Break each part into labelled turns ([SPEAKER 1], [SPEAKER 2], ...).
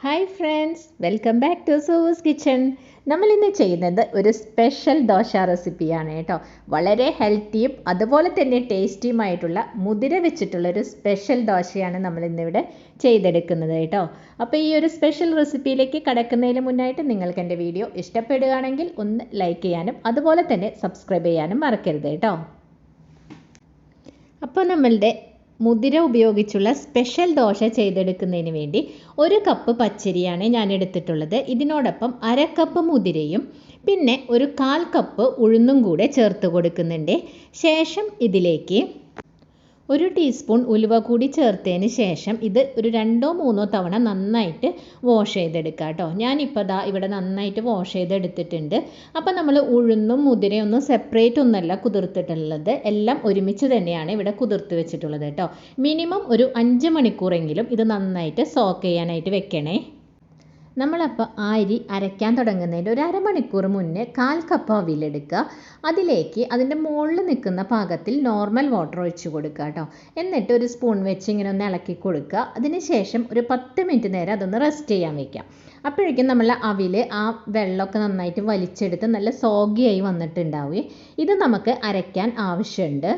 [SPEAKER 1] Hi friends, welcome back to സൂവൂസ് kitchen. നമ്മളിന്ന് ചെയ്യുന്നത് ഒരു സ്പെഷ്യൽ ദോശ റെസിപ്പിയാണ് കേട്ടോ. വളരെ ഹെൽത്തിയും അതുപോലെ തന്നെ ടേസ്റ്റിയുമായിട്ടുള്ള മുതിര വെച്ചിട്ടുള്ളൊരു സ്പെഷ്യൽ ദോശയാണ് നമ്മളിന്നിവിടെ ചെയ്തെടുക്കുന്നത് കേട്ടോ. അപ്പോൾ ഈ ഒരു സ്പെഷ്യൽ റെസിപ്പിയിലേക്ക് കടക്കുന്നതിന് മുന്നായിട്ട് നിങ്ങൾക്ക് എൻ്റെ വീഡിയോ ഇഷ്ടപ്പെടുകയാണെങ്കിൽ ഒന്ന് ലൈക്ക് ചെയ്യാനും അതുപോലെ തന്നെ സബ്സ്ക്രൈബ് ചെയ്യാനും മറക്കരുത് കേട്ടോ. അപ്പോൾ നമ്മളുടെ മുതിര ഉപയോഗിച്ചുള്ള സ്പെഷ്യൽ ദോശ ചെയ്തെടുക്കുന്നതിന് വേണ്ടി 1 കപ്പ് പച്ചരിയാണ് ഞാൻ എടുത്തിട്ടുള്ളത്. ഇതിനോടൊപ്പം 1/2 കപ്പ് മുതിരയും പിന്നെ 1/4 കപ്പ് ഉഴുന്നും കൂടെ ചേർത്ത് കൊടുക്കുന്നുണ്ട്. ശേഷം ഇതിലേക്ക് 1 ടീസ്പൂൺ ഉലുവ കൂടി ചേർത്തതിന് ശേഷം ഇത് ഒരു 2-3 തവണ നന്നായിട്ട് വാഷ് ചെയ്തെടുക്കുക കേട്ടോ. ഞാനിപ്പോൾ ഇവിടെ നന്നായിട്ട് വാഷ് ചെയ്തെടുത്തിട്ടുണ്ട്. അപ്പോൾ നമ്മൾ ഉഴുന്നും മുതിരയൊന്നും സെപ്പറേറ്റ് ഒന്നല്ല കുതിർത്തിട്ടുള്ളത്, എല്ലാം ഒരുമിച്ച് തന്നെയാണ് ഇവിടെ കുതിർത്ത് വെച്ചിട്ടുള്ളത് കേട്ടോ. മിനിമം ഒരു 5 മണിക്കൂറെങ്കിലും ഇത് നന്നായിട്ട് സോക്ക് ചെയ്യാനായിട്ട് വെക്കണേ. നമ്മളപ്പോൾ അരി അരയ്ക്കാൻ തുടങ്ങുന്നതിൻ്റെ ഒരു അരമണിക്കൂർ മുന്നേ 1/4 കപ്പ് അവിലെടുക്കുക. അതിലേക്ക് അതിൻ്റെ മുകളിൽ നിൽക്കുന്ന പാകത്തിൽ നോർമൽ വാട്ടർ ഒഴിച്ച് കൊടുക്കുക കേട്ടോ. എന്നിട്ട് ഒരു സ്പൂൺ വെച്ച് ഇങ്ങനെ ഒന്ന് ഇളക്കി കൊടുക്കുക. അതിന് ശേഷം ഒരു 10 മിനിറ്റ് നേരം അതൊന്ന് റെസ്റ്റ് ചെയ്യാൻ വയ്ക്കാം. അപ്പോഴേക്കും നമ്മൾ അവിൽ ആ വെള്ളമൊക്കെ നന്നായിട്ട് വലിച്ചെടുത്ത് നല്ല സോഗിയായി വന്നിട്ടുണ്ടാവുകയും ഇത് നമുക്ക് അരയ്ക്കാൻ ആവശ്യമുണ്ട്.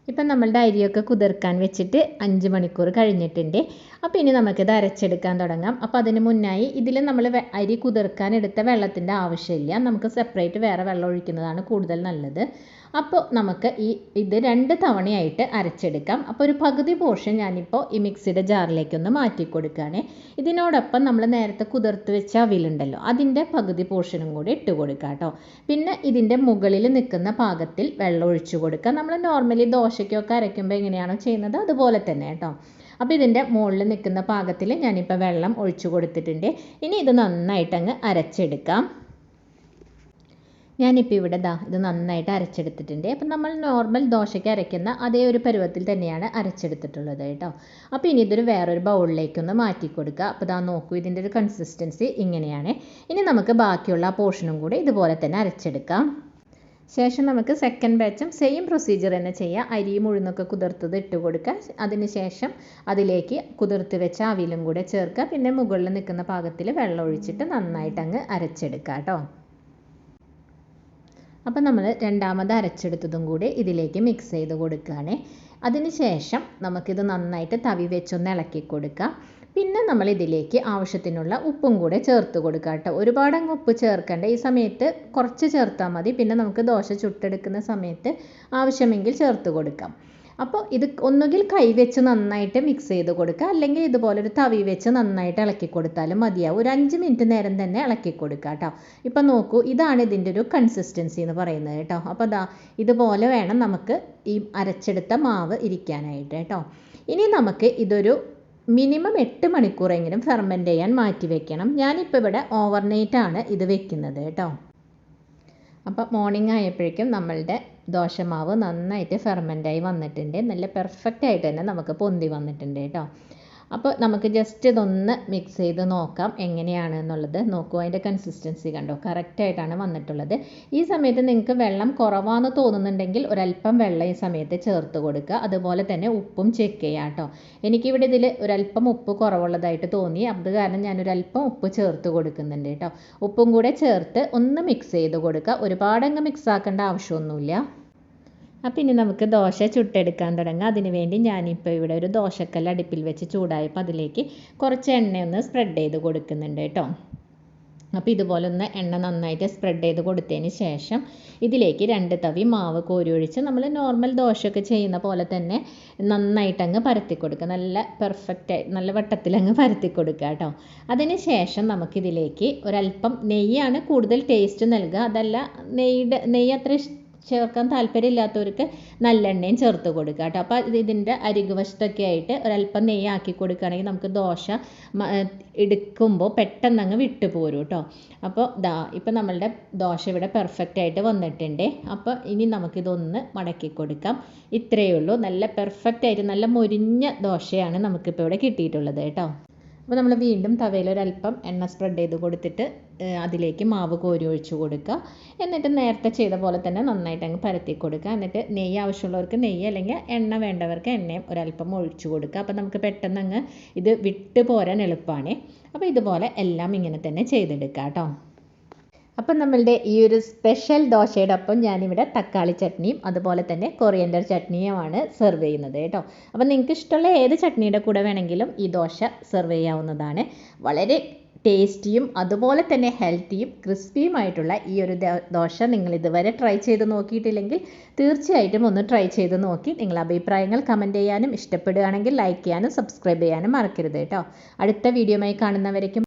[SPEAKER 1] ഇപ്പം നമ്മളുടെ അരിയൊക്കെ കുതിർക്കാൻ വെച്ചിട്ട് 5 മണിക്കൂർ കഴിഞ്ഞിട്ടുണ്ട്. അപ്പോൾ ഇനി നമുക്കിത് അരച്ചെടുക്കാൻ തുടങ്ങാം. അപ്പോൾ അതിന് മുന്നായി ഇതിൽ നമ്മൾ അരി കുതിർക്കാൻ എടുത്ത വെള്ളത്തിൻ്റെ ആവശ്യമില്ല, നമുക്ക് സെപ്പറേറ്റ് വേറെ വെള്ളം ഒഴിക്കുന്നതാണ് കൂടുതൽ നല്ലത്. അപ്പോൾ നമുക്ക് ഇത് 2 തവണയായിട്ട് അരച്ചെടുക്കാം. അപ്പോൾ ഒരു പകുതി പോർഷൻ ഞാനിപ്പോൾ ഈ മിക്സിയുടെ ജാറിലേക്കൊന്ന് മാറ്റി കൊടുക്കുകയാണ്. ഇതിനോടൊപ്പം നമ്മൾ നേരത്തെ കുതിർത്ത് വെച്ച അവിലുണ്ടല്ലോ, അതിൻ്റെ പകുതി പോർഷനും കൂടി ഇട്ട് കൊടുക്കുക കേട്ടോ. പിന്നെ ഇതിൻ്റെ മുകളിൽ നിൽക്കുന്ന പാകത്തിൽ വെള്ളം ഒഴിച്ചു കൊടുക്കുക. നമ്മൾ നോർമലി ദോശയ്ക്കൊക്കെ അരയ്ക്കുമ്പോൾ എങ്ങനെയാണോ ചെയ്യുന്നത് അതുപോലെ തന്നെ കേട്ടോ. അപ്പോൾ ഇതിൻ്റെ മുകളിൽ നിൽക്കുന്ന പാകത്തിൽ ഞാനിപ്പോൾ വെള്ളം ഒഴിച്ചു കൊടുത്തിട്ടുണ്ട്. ഇനി ഇത് നന്നായിട്ടങ്ങ് അരച്ചെടുക്കാം. ഞാനിപ്പോൾ ഇവിടെ ഇത് നന്നായിട്ട് അരച്ചെടുത്തിട്ടുണ്ട്. അപ്പം നമ്മൾ നോർമൽ ദോശയ്ക്ക് അരയ്ക്കുന്ന അതേ ഒരു പരുവത്തിൽ തന്നെയാണ് അരച്ചെടുത്തിട്ടുള്ളത് കേട്ടോ. അപ്പോൾ ഇനി ഇതൊരു വേറൊരു ബൗളിലേക്കൊന്ന് മാറ്റി കൊടുക്കുക. അപ്പോൾ നോക്കൂ, ഇതിൻ്റെ ഒരു കൺസിസ്റ്റൻസി ഇങ്ങനെയാണ്. ഇനി നമുക്ക് ബാക്കിയുള്ള ആ പോർഷനും കൂടി ഇതുപോലെ തന്നെ അരച്ചെടുക്കാം. ശേഷം നമുക്ക് സെക്കൻഡ് ബാച്ചും സെയിം പ്രൊസീജിയർ തന്നെ ചെയ്യാം. അരിയും ഉഴുന്നൊക്കെ കുതിർത്തത് ഇട്ട് കൊടുക്കുക. അതിന് ശേഷം അതിലേക്ക് കുതിർത്ത് വെച്ച അവിലും കൂടെ ചേർക്കുക. പിന്നെ മുകളിൽ നിൽക്കുന്ന പാകത്തിൽ വെള്ളം ഒഴിച്ചിട്ട് നന്നായിട്ട് അങ്ങ് അരച്ചെടുക്കുക കേട്ടോ. അപ്പോൾ നമ്മൾ രണ്ടാമത് അരച്ചെടുത്തതും കൂടി ഇതിലേക്ക് മിക്സ് ചെയ്ത് കൊടുക്കുകയാണ്. അതിന് ശേഷം നമുക്കിത് നന്നായിട്ട് തവി വെച്ചൊന്ന് ഇളക്കി കൊടുക്കുക. പിന്നെ നമ്മൾ ഇതിലേക്ക് ആവശ്യത്തിനുള്ള ഉപ്പും കൂടെ ചേർത്ത് കൊടുക്കുക കേട്ടോ. ഒരുപാട് അങ്ങ് ഉപ്പ് ചേർക്കേണ്ട, ഈ സമയത്ത് കുറച്ച് ചേർത്താൽ മതി. പിന്നെ നമുക്ക് ദോശ ചുട്ടെടുക്കുന്ന സമയത്ത് ആവശ്യമെങ്കിൽ ചേർത്ത് കൊടുക്കാം. അപ്പോൾ ഇത് ഒന്നുകിൽ കൈ വെച്ച് നന്നായിട്ട് മിക്സ് ചെയ്ത് കൊടുക്കുക, അല്ലെങ്കിൽ ഇതുപോലൊരു തവി വെച്ച് നന്നായിട്ട് ഇളക്കി കൊടുത്താലും മതിയാവും. ഒരു 5 മിനിറ്റ് നേരം തന്നെ ഇളക്കി കൊടുക്കുക കേട്ടോ. ഇപ്പം നോക്കൂ, ഇതാണ് ഇതിൻ്റെ ഒരു കൺസിസ്റ്റൻസി എന്ന് പറയുന്നത് കേട്ടോ. അപ്പോൾ ഇതുപോലെ വേണം നമുക്ക് ഈ അരച്ചെടുത്ത മാവ് ഇരിക്കാനായിട്ട് കേട്ടോ. ഇനി നമുക്ക് ഇതൊരു മിനിമം 8 മണിക്കൂറെങ്കിലും ഫെർമെൻറ്റ് ചെയ്യാൻ മാറ്റി വെക്കണം. ഞാനിപ്പോൾ ഇവിടെ ഓവർനൈറ്റാണ് ഇത് വെക്കുന്നത് കേട്ടോ. അപ്പോൾ മോർണിംഗ് ആയപ്പോഴേക്കും നമ്മളുടെ ദോശമാവ് നന്നായിട്ട് ഫെർമെൻ്റായി വന്നിട്ടുണ്ട്. നല്ല പെർഫെക്റ്റ് ആയിട്ട് തന്നെ നമുക്ക് പൊന്തി വന്നിട്ടുണ്ട് കേട്ടോ. അപ്പോൾ നമുക്ക് ജസ്റ്റ് ഇതൊന്ന് മിക്സ് ചെയ്ത് നോക്കാം എങ്ങനെയാണ് എന്നുള്ളത്. നോക്കൂ, അതിൻ്റെ കൺസിസ്റ്റൻസി കണ്ടോ, കറക്റ്റായിട്ടാണ് വന്നിട്ടുള്ളത്. ഈ സമയത്ത് നിങ്ങൾക്ക് വെള്ളം കുറവാണെന്ന് തോന്നുന്നുണ്ടെങ്കിൽ ഒരല്പം വെള്ളം ഈ സമയത്ത് ചേർത്ത് കൊടുക്കുക. അതുപോലെ തന്നെ ഉപ്പും ചെക്ക് ചെയ്യുക കേട്ടോ. എനിക്കിവിടെ ഇതിൽ ഒരല്പം ഉപ്പ് കുറവുള്ളതായിട്ട് തോന്നി, അത് കാരണം ഞാനൊരല്പം ഉപ്പ് ചേർത്ത് കൊടുക്കുന്നുണ്ട് കേട്ടോ. ഉപ്പും കൂടെ ചേർത്ത് ഒന്ന് മിക്സ് ചെയ്ത് കൊടുക്കുക. ഒരുപാടങ്ങ് മിക്സ് ആക്കേണ്ട ആവശ്യമൊന്നുമില്ല. അപ്പോൾ ഇനി നമുക്ക് ദോശ ചുട്ടെടുക്കാൻ തുടങ്ങാം. അതിന് വേണ്ടി ഞാനിപ്പോൾ ഇവിടെ ഒരു ദോശക്കല്ല് അടുപ്പിൽ വെച്ച് ചൂടായപ്പോൾ അതിലേക്ക് കുറച്ച് എണ്ണയൊന്ന് സ്പ്രെഡ് ചെയ്ത് കൊടുക്കുന്നുണ്ട് കേട്ടോ. അപ്പോൾ ഇതുപോലെ ഒന്ന് എണ്ണ നന്നായിട്ട് സ്പ്രെഡ് ചെയ്ത് കൊടുത്തതിന് ശേഷം ഇതിലേക്ക് 2 തവി മാവ് കോരി ഒഴിച്ച് നമ്മൾ നോർമൽ ദോശയൊക്കെ ചെയ്യുന്ന പോലെ തന്നെ നന്നായിട്ടങ്ങ് പരത്തി കൊടുക്കുക. നല്ല പെർഫെക്റ്റായി നല്ല വട്ടത്തിലങ്ങ് പരത്തി കൊടുക്കുക കേട്ടോ. അതിന് ശേഷം നമുക്കിതിലേക്ക് ഒരല്പം നെയ്യാണ് കൂടുതൽ ടേസ്റ്റ് നൽകുക. അതല്ല നെയ്യ് അത്ര ചേർക്കാൻ താല്പര്യമില്ലാത്തവർക്ക് നല്ലെണ്ണയും ചേർത്ത് കൊടുക്കുക കേട്ടോ. അപ്പോൾ ഇതിൻ്റെ അരികുവശത്തൊക്കെ ആയിട്ട് ഒരല്പം നെയ്യ് ആക്കി കൊടുക്കുകയാണെങ്കിൽ നമുക്ക് ദോശ എടുക്കുമ്പോൾ പെട്ടെന്ന് അങ്ങ് വിട്ടു പോരും കേട്ടോ. അപ്പോൾ ഇപ്പം നമ്മളുടെ ദോശ ഇവിടെ പെർഫെക്റ്റ് ആയിട്ട് വന്നിട്ടുണ്ട്. അപ്പോൾ ഇനി നമുക്കിതൊന്ന് മടക്കി കൊടുക്കാം. ഇത്രയേ ഉള്ളൂ. നല്ല പെർഫെക്റ്റ് ആയിട്ട് നല്ല മൊരിഞ്ഞ ദോശയാണ് നമുക്കിപ്പോൾ ഇവിടെ കിട്ടിയിട്ടുള്ളത് കേട്ടോ. അപ്പോൾ നമ്മൾ വീണ്ടും തവയിൽ ഒരല്പം എണ്ണ സ്പ്രെഡ് ചെയ്ത് കൊടുത്തിട്ട് അതിലേക്ക് മാവ് കോരി ഒഴിച്ച് കൊടുക്കുക. എന്നിട്ട് നേരത്തെ ചെയ്ത പോലെ തന്നെ നന്നായിട്ട് അങ്ങ് പരത്തി കൊടുക്കുക. എന്നിട്ട് നെയ്യ് ആവശ്യമുള്ളവർക്ക് നെയ്യ്, അല്ലെങ്കിൽ എണ്ണ വേണ്ടവർക്ക് എണ്ണയും ഒരല്പം ഒഴിച്ച് കൊടുക്കുക. അപ്പോൾ നമുക്ക് പെട്ടെന്ന് അങ്ങ് ഇത് വിട്ട് പോരാൻ എളുപ്പമാണ്. അപ്പോൾ ഇതുപോലെ എല്ലാം ഇങ്ങനെ തന്നെ ചെയ്തെടുക്കുക കേട്ടോ. അപ്പം നമ്മളുടെ ഈ ഒരു സ്പെഷ്യൽ ദോശയുടെ ഒപ്പം ഞാനിവിടെ തക്കാളി ചട്നിയും അതുപോലെ തന്നെ കൊറിയൻഡർ ചട്നിയുമാണ് സെർവ് ചെയ്യുന്നത് കേട്ടോ. അപ്പം നിങ്ങൾക്ക് ഇഷ്ടമുള്ള ഏത് ചട്നിയുടെ കൂടെ വേണമെങ്കിലും ഈ ദോശ സെർവ് ചെയ്യാവുന്നതാണ്. വളരെ ടേസ്റ്റിയും അതുപോലെ തന്നെ ഹെൽത്തിയും ക്രിസ്പിയുമായിട്ടുള്ള ഈ ഒരു ദോശ നിങ്ങൾ ഇതുവരെ ട്രൈ ചെയ്ത് നോക്കിയിട്ടില്ലെങ്കിൽ തീർച്ചയായിട്ടും ഒന്ന് ട്രൈ ചെയ്ത് നോക്കി നിങ്ങളുടെ അഭിപ്രായങ്ങൾ കമൻറ്റ് ചെയ്യാനും ഇഷ്ടപ്പെടുകയാണെങ്കിൽ ലൈക്ക് ചെയ്യാനും സബ്സ്ക്രൈബ് ചെയ്യാനും മറക്കരുത് കേട്ടോ. അടുത്ത വീഡിയോയുമായി കാണുന്നവരേക്കും